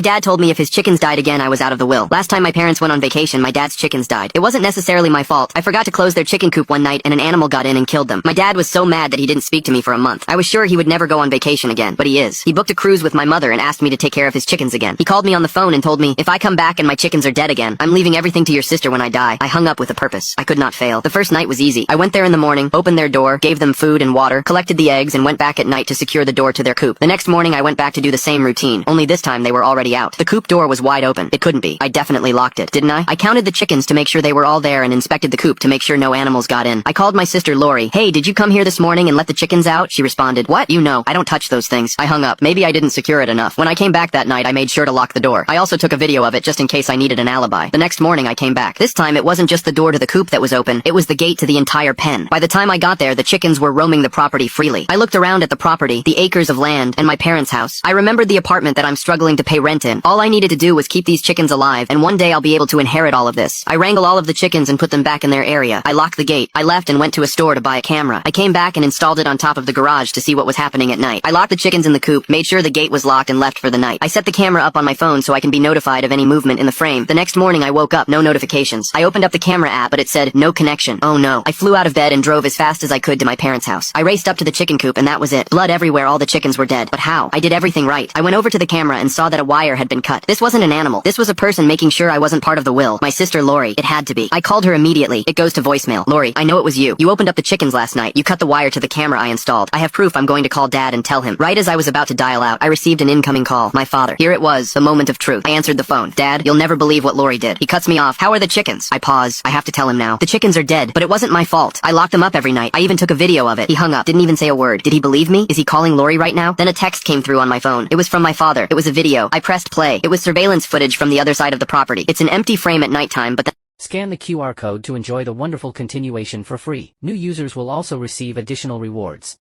Dad told me if his chickens died again, I was out of the will. Last time my parents went on vacation, my dad's chickens died. It wasn't necessarily my fault. I forgot to close their chicken coop one night and an animal got in and killed them. My dad was so mad that he didn't speak to me for a month. I was sure he would never go on vacation again, but he is. He booked a cruise with my mother and asked me to take care of his chickens again. He called me on the phone and told me, if I come back and my chickens are dead again, I'm leaving everything to your sister when I die. I hung up with a purpose. I could not fail. The first night was easy. I went there in the morning, opened their door, gave them food and water, collected the eggs, and went back at night to secure the door to their coop. The next morning I went back to do the same routine, only this time they were already out. The coop door was wide open. It couldn't be. I definitely locked it, didn't I? I counted the chickens to make sure they were all there and inspected the coop to make sure no animals got in. I called my sister Lori. Hey, did you come here this morning and let the chickens out? She responded, what? You know, I don't touch those things. I hung up. Maybe I didn't secure it enough. When I came back that night, I made sure to lock the door. I also took a video of it just in case I needed an alibi. The next morning I came back. This time it wasn't just the door to the coop that was open, it was the gate to the entire pen. By the time I got there, the chickens were roaming the property freely. I looked around at the property, the acres of land, and my parents' house. I remembered the apartment that I'm struggling to pay rent in. All I needed to do was keep these chickens alive, and one day I'll be able to inherit all of this. I wrangle all of the chickens and put them back in their area. I locked the gate. I left and went to a store to buy a camera. I came back and installed it on top of the garage to see what was happening at night. I locked the chickens in the coop, made sure the gate was locked, and left for the night. I set the camera up on my phone so I can be notified of any movement in the frame. The next morning I woke up, no notifications. I opened up the camera app, but it said, no connection. Oh no. I flew out of bed and drove as fast as I could to my parents' house. I raced up to the chicken coop and that was it. Blood everywhere, all the chickens were dead. But how? I did everything right. I went over to the camera and saw that a wire had been cut. This wasn't an animal. This was a person making sure I wasn't part of the will. My sister Lori. It had to be. I called her immediately. It goes to voicemail. Lori, I know it was you. You opened up the chickens last night. You cut the wire to the camera I installed. I have proof. I'm going to call Dad and tell him. Right as I was about to dial out, I received an incoming call. My father. Here it was, the moment of truth. I answered the phone. Dad, you'll never believe what Lori did. He cuts me off. How are the chickens? I pause. I have to tell him now. The chickens are dead, but it wasn't my fault. I locked them up every night. I even took a video of it. He hung up. Didn't even say a word. Did he believe me? Is he calling Lori right now? Then a text came through on my phone. It was from my father. It was a video. I pressed play. It was surveillance footage from the other side of the property. It's an empty frame at nighttime, but Scan the QR code to enjoy the wonderful continuation for free. New users will also receive additional rewards.